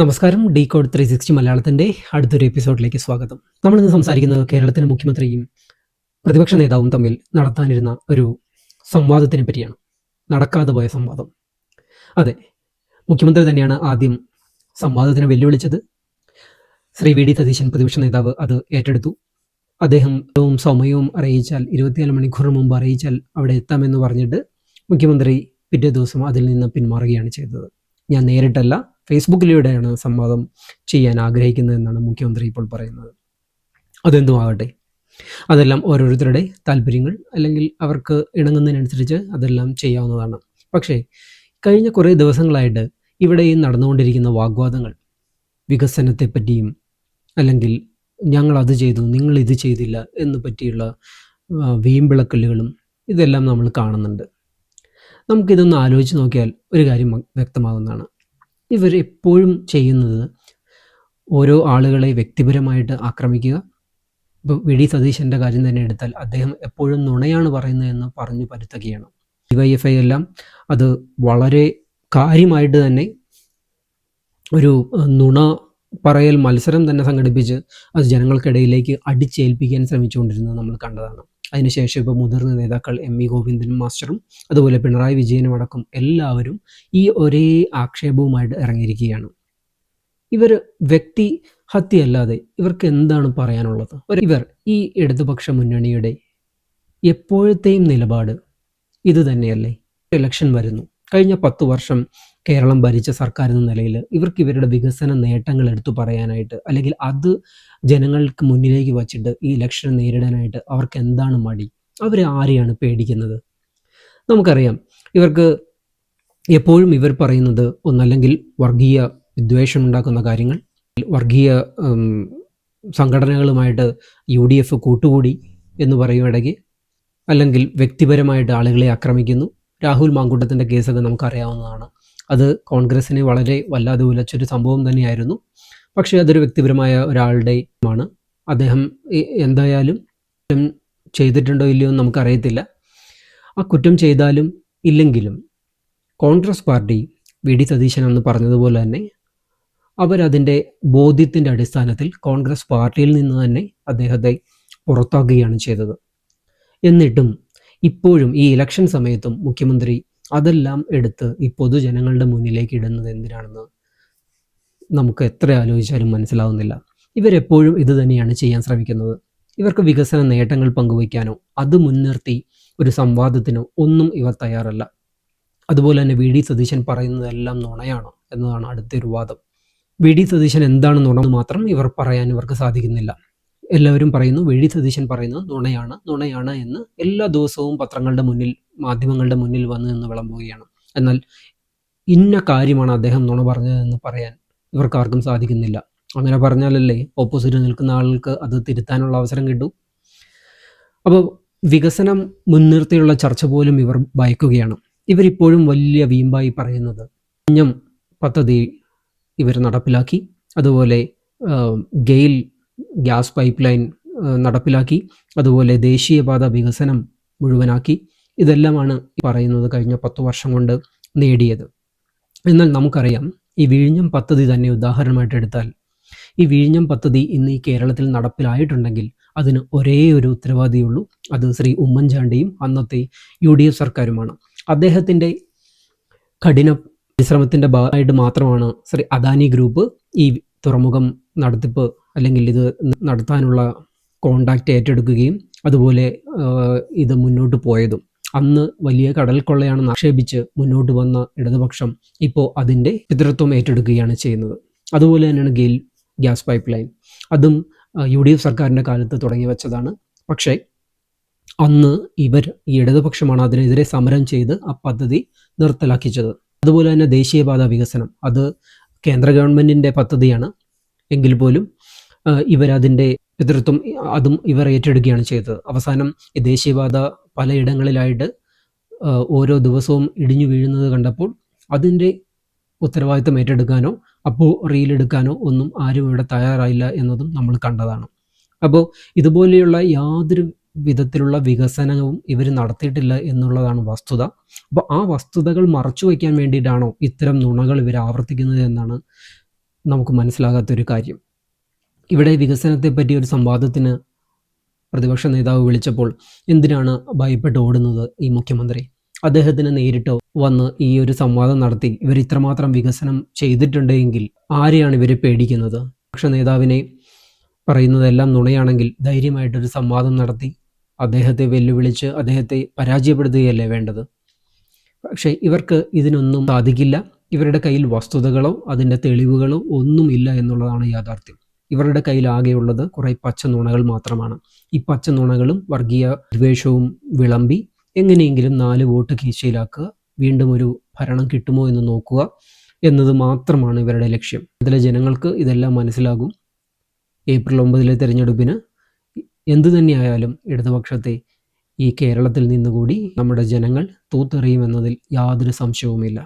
നമസ്കാരം. D code 360 മലയാളത്തിന്റെ അടുത്തൊരു എപ്പിസോഡിലേക്ക് സ്വാഗതം. നമ്മളിന്ന് സംസാരിക്കുന്നത് കേരളത്തിലെ മുഖ്യമന്ത്രിയും പ്രതിപക്ഷ നേതാവും തമ്മിൽ നടത്താനിരുന്ന ഒരു സംവാദത്തിനെ പറ്റിയാണ്. നടക്കാതെ പോയ സംവാദം. അതെ, മുഖ്യമന്ത്രി തന്നെയാണ് ആദ്യം സംവാദത്തിന് വെല്ലുവിളിച്ചത്. ശ്രീ വി ഡി സതീശൻ പ്രതിപക്ഷ നേതാവ് അത് ഏറ്റെടുത്തു. അദ്ദേഹം സമയവും അറിയിച്ചാൽ 24 മണിക്കൂർ മുമ്പ് അറിയിച്ചാൽ അവിടെ എത്താമെന്ന് പറഞ്ഞിട്ട് മുഖ്യമന്ത്രി പിറ്റേ ദിവസം അതിൽ നിന്ന് പിന്മാറുകയാണ് ചെയ്തത്. ഞാൻ നേരിട്ടല്ല, ഫേസ്ബുക്കിലൂടെയാണ് സംവാദം ചെയ്യാൻ ആഗ്രഹിക്കുന്നതെന്നാണ് മുഖ്യമന്ത്രി ഇപ്പോൾ പറയുന്നത്. അതെന്തും ആകട്ടെ, അതെല്ലാം ഓരോരുത്തരുടെ താല്പര്യങ്ങൾ, അല്ലെങ്കിൽ അവർക്ക് ഇണങ്ങുന്നതിനനുസരിച്ച് അതെല്ലാം ചെയ്യാവുന്നതാണ്. പക്ഷേ കഴിഞ്ഞ കുറേ ദിവസങ്ങളായിട്ട് ഇവിടെ ഈ നടന്നുകൊണ്ടിരിക്കുന്ന വാഗ്വാദങ്ങൾ വികസനത്തെപ്പറ്റിയും, അല്ലെങ്കിൽ ഞങ്ങൾ അത് ചെയ്തു നിങ്ങൾ ഇത് ചെയ്തില്ല എന്ന് പറ്റിയുള്ള വീമ്പിളക്കല്ലുകളും ഇതെല്ലാം നമ്മൾ കാണുന്നുണ്ട്. നമുക്കിതൊന്ന് ആലോചിച്ച് നോക്കിയാൽ ഒരു കാര്യം വ്യക്തമാകുന്നതാണ്. ഇവരെപ്പോഴും ചെയ്യുന്നത് ഓരോ ആളുകളെ വ്യക്തിപരമായിട്ട് ആക്രമിക്കുക. ഇപ്പോൾ വി ഡി സതീശൻ്റെ കാര്യം തന്നെ എടുത്താൽ അദ്ദേഹം എപ്പോഴും നുണയാണ് പറയുന്നതെന്ന് പറഞ്ഞു പരുത്തുകയാണ്. DYFI എല്ലാം അത് വളരെ കാര്യമായിട്ട് തന്നെ ഒരു നുണ പറയൽ മത്സരം തന്നെ സംഘടിപ്പിച്ച് അത് ജനങ്ങൾക്കിടയിലേക്ക് അടിച്ചേൽപ്പിക്കാൻ ശ്രമിച്ചുകൊണ്ടിരുന്നത് നമ്മൾ കണ്ടതാണ്. അതിനുശേഷം ഇപ്പോൾ മുതിർന്ന നേതാക്കൾ MV ഗോവിന്ദനും മാസ്റ്ററും അതുപോലെ പിണറായി വിജയനും അടക്കം എല്ലാവരും ഈ ഒരേ ആക്ഷേപവുമായിട്ട് ഇറങ്ങിയിരിക്കുകയാണ്. ഇവർ വ്യക്തി ഹത്യയല്ലാതെ ഇവർക്ക് എന്താണ് പറയാനുള്ളത്? ഇവർ ഈ ഇടതുപക്ഷ മുന്നണിയുടെ എപ്പോഴത്തെയും നിലപാട് ഇത് തന്നെയല്ലേ? ഇലക്ഷൻ വരുന്നു. കഴിഞ്ഞ 10 വർഷം കേരളം ഭരിച്ച സർക്കാർ എന്ന നിലയിൽ ഇവർക്ക് ഇവരുടെ വികസന നേട്ടങ്ങൾ എടുത്തു പറയാനായിട്ട്, അല്ലെങ്കിൽ അത് ജനങ്ങൾക്ക് മുന്നിലേക്ക് വച്ചിട്ട് ഈ ഇലക്ഷൻ നേരിടാനായിട്ട് അവർക്ക് എന്താണ് മടി? അവർ ആരെയാണ് പേടിക്കുന്നത്? നമുക്കറിയാം, ഇവർക്ക് എപ്പോഴും ഇവർ പറയുന്നത് ഒന്നല്ലെങ്കിൽ വർഗീയ വിദ്വേഷം ഉണ്ടാക്കുന്ന കാര്യങ്ങൾ, വർഗീയ സംഘടനകളുമായിട്ട് UDF കൂട്ടുകൂടി എന്ന് പറയുമിടയ്ക്ക്, അല്ലെങ്കിൽ വ്യക്തിപരമായിട്ട് ആളുകളെ ആക്രമിക്കുന്നു. രാഹുൽ മാങ്കൂട്ടത്തിൻ്റെ കേസൊക്കെ നമുക്കറിയാവുന്നതാണ്. അത് കോൺഗ്രസിനെ വളരെ വല്ലാതെ ഉലച്ചൊരു സംഭവം തന്നെയായിരുന്നു. പക്ഷേ അതൊരു വ്യക്തിപരമായ ഒരാളുടെയുമാണ്. അദ്ദേഹം എന്തായാലും കുറ്റം ചെയ്തിട്ടുണ്ടോ ഇല്ലയോ എന്ന് നമുക്കറിയത്തില്ല. ആ കുറ്റം ചെയ്താലും ഇല്ലെങ്കിലും കോൺഗ്രസ് പാർട്ടി വി ഡി സതീശൻ എന്ന് പറഞ്ഞതുപോലെ തന്നെ അവരതിൻ്റെ ബോധ്യത്തിൻ്റെ അടിസ്ഥാനത്തിൽ കോൺഗ്രസ് പാർട്ടിയിൽ നിന്ന് തന്നെ അദ്ദേഹത്തെ പുറത്താക്കുകയാണ് ചെയ്തത്. എന്നിട്ടും ഇപ്പോഴും ഈ ഇലക്ഷൻ സമയത്തും മുഖ്യമന്ത്രി അതെല്ലാം എടുത്ത് ഈ പൊതുജനങ്ങളുടെ മുന്നിലേക്ക് ഇടുന്നത് എന്തിനാണെന്ന് നമുക്ക് എത്ര ആലോചിച്ചാലും മനസ്സിലാവുന്നില്ല. ഇവരെപ്പോഴും ഇത് തന്നെയാണ് ചെയ്യാൻ ശ്രമിക്കുന്നത്. ഇവർക്ക് വികസന നേട്ടങ്ങൾ പങ്കുവയ്ക്കാനോ അത് മുൻനിർത്തി ഒരു സംവാദത്തിനോ ഒന്നും ഇവർ തയ്യാറല്ല. അതുപോലെ തന്നെ വി ഡി സതീശൻ പറയുന്നതെല്ലാം നുണയാണോ എന്നതാണ് അടുത്തൊരു വാദം. വി ഡി സതീശൻ എന്താണ് നുണ മാത്രം പറയാൻ ഇവർക്ക് സാധിക്കുന്നില്ല. എല്ലാവരും പറയുന്നു വി ഡി സതീശൻ പറയുന്നത് നുണയാണ് എന്ന് എല്ലാ ദിവസവും പത്രങ്ങളുടെ മുന്നിൽ, മാധ്യമങ്ങളുടെ മുന്നിൽ വന്ന് നിന്ന് വിളമ്പുകയാണ്. എന്നാൽ ഇന്ന കാര്യമാണ് അദ്ദേഹം നുണ പറഞ്ഞതെന്ന് പറയാൻ ഇവർക്കാർക്കും സാധിക്കുന്നില്ല. അങ്ങനെ പറഞ്ഞാലല്ലേ ഓപ്പോസിറ്റ് നിൽക്കുന്ന ആൾക്ക് അത് തിരുത്താനുള്ള അവസരം കിട്ടൂ. അപ്പോൾ വികസനം മുൻനിർത്തിയുള്ള ചർച്ച പോലും ഇവർ ഭയക്കുകയാണ്. ഇവരിപ്പോഴും വലിയ വീമ്പായി പറയുന്നത് വിഴിഞ്ഞം പദ്ധതി ഇവർ നടപ്പിലാക്കി, അതുപോലെ ഗെയിൽ ഗ്യാസ് പൈപ്പ് ലൈൻ നടപ്പിലാക്കി, അതുപോലെ ദേശീയപാത വികസനം മുഴുവനാക്കി. ഇതെല്ലാമാണ് പറയുന്നത് കഴിഞ്ഞ 10 വർഷം കൊണ്ട് നേടിയത്. എന്നാൽ നമുക്കറിയാം, ഈ വിഴിഞ്ഞം പദ്ധതി തന്നെ ഉദാഹരണമായിട്ട് എടുത്താൽ, ഈ വിഴിഞ്ഞം പദ്ധതി ഇന്ന് ഈ കേരളത്തിൽ നടപ്പിലായിട്ടുണ്ടെങ്കിൽ അതിന് ഒരേ ഒരു ഉത്തരവാദിയുള്ളൂ. അത് ശ്രീ ഉമ്മൻചാണ്ടിയും അന്നത്തെ UDF സർക്കാരുമാണ്. അദ്ദേഹത്തിൻ്റെ കഠിന പരിശ്രമത്തിൻ്റെ ഭാഗമായിട്ട് മാത്രമാണ് ശ്രീ അദാനി ഗ്രൂപ്പ് ഈ തുറമുഖം നടത്തിപ്പ്, അല്ലെങ്കിൽ ഇത് നടത്താനുള്ള കോൺട്രാക്റ്റ് ഏറ്റെടുക്കുകയും അതുപോലെ ഇത് മുന്നോട്ട് പോയതും. അന്ന് വലിയ കടൽ കൊള്ളയാണെന്ന് ആക്ഷേപിച്ച് മുന്നോട്ട് വന്ന ഇടതുപക്ഷം ഇപ്പോൾ അതിൻ്റെ പിതൃത്വം ഏറ്റെടുക്കുകയാണ് ചെയ്യുന്നത്. അതുപോലെ തന്നെയാണ് ഗെയിൽ ഗ്യാസ് പൈപ്പ് ലൈൻ. അതും UDF സർക്കാരിൻ്റെ കാലത്ത് തുടങ്ങി വെച്ചതാണ്. പക്ഷേ അന്ന് ഈ ഇടതുപക്ഷമാണ് അതിനെതിരെ സമരം ചെയ്ത് ആ പദ്ധതി നിർത്തലാക്കിച്ചത്. അതുപോലെ തന്നെ ദേശീയപാത വികസനം, അത് കേന്ദ്ര ഗവൺമെൻറ്റിൻ്റെ പദ്ധതിയാണ് എങ്കിൽ പോലും ഇവരതിൻ്റെ പിതൃത്വം അതും ഇവർ ഏറ്റെടുക്കുകയാണ് ചെയ്തത്. അവസാനം ഈ ദേശീയപാത പലയിടങ്ങളിലായിട്ട് ഓരോ ദിവസവും ഇടിഞ്ഞു വീഴുന്നത് കണ്ടപ്പോൾ അതിൻ്റെ ഉത്തരവാദിത്തം ഏറ്റെടുക്കാനോ അപ്പോൾ റീലെടുക്കാനോ ഒന്നും ആരും ഇവിടെ തയ്യാറായില്ല എന്നതും നമ്മൾ കണ്ടതാണ്. അപ്പോൾ ഇതുപോലെയുള്ള യാതൊരു വിധത്തിലുള്ള വികസനവും ഇവർ നടത്തിയിട്ടില്ല എന്നുള്ളതാണ് വസ്തുത. അപ്പോൾ ആ വസ്തുതകൾ മറച്ചു വയ്ക്കാൻ വേണ്ടിയിട്ടാണോ ഇത്തരം നുണകൾ ഇവർ ആവർത്തിക്കുന്നത് എന്നാണ് നമുക്ക് മനസ്സിലാകാത്തൊരു കാര്യം. ഇവിടെ വികസനത്തെപ്പറ്റി ഒരു സംവാദത്തിന് പ്രതിപക്ഷ നേതാവ് വിളിച്ചപ്പോൾ എന്തിനാണ് ഭയപ്പെട്ട് ഓടുന്നത് ഈ മുഖ്യമന്ത്രി? അദ്ദേഹത്തിന് നേരിട്ട് വന്ന് ഈ ഒരു സംവാദം നടത്തി ഇവർ ഇത്രമാത്രം വികസനം ചെയ്തിട്ടുണ്ട് എങ്കിൽ ആരെയാണ് ഇവർ പേടിക്കുന്നത്? പ്രതിപക്ഷ നേതാവിനെ പറയുന്നതെല്ലാം നുണയാണെങ്കിൽ ധൈര്യമായിട്ടൊരു സംവാദം നടത്തി അദ്ദേഹത്തെ വെല്ലുവിളിച്ച് അദ്ദേഹത്തെ പരാജയപ്പെടുത്തുകയല്ലേ വേണ്ടത്? പക്ഷേ ഇവർക്ക് ഇതിനൊന്നും സാധിക്കില്ല. ഇവരുടെ കയ്യിൽ വസ്തുതകളോ അതിൻ്റെ തെളിവുകളോ ഒന്നുമില്ല എന്നുള്ളതാണ് യാഥാർത്ഥ്യം. ഇവരുടെ കയ്യിൽ ആകെയുള്ളത് കുറേ പച്ച നുണകൾ മാത്രമാണ്. ഈ പച്ച നുണകളും വർഗീയ ദ്വേഷവും വിളമ്പി എങ്ങനെയെങ്കിലും 4 വോട്ട് കീശയിലാക്കുക, വീണ്ടും ഒരു ഭരണം കിട്ടുമോ എന്ന് നോക്കുക എന്നത് മാത്രമാണ് ഇവരുടെ ലക്ഷ്യം. ഇതിലെ ജനങ്ങൾക്ക് ഇതെല്ലാം മനസ്സിലാകും. ഏപ്രിൽ 9 തെരഞ്ഞെടുപ്പിന് എന്തു തന്നെയായാലും ഇടതുപക്ഷത്തെ ഈ കേരളത്തിൽ നിന്നുകൂടി നമ്മുടെ ജനങ്ങൾ തൂത്തെറിയുമെന്നതിൽ യാതൊരു സംശയവുമില്ല.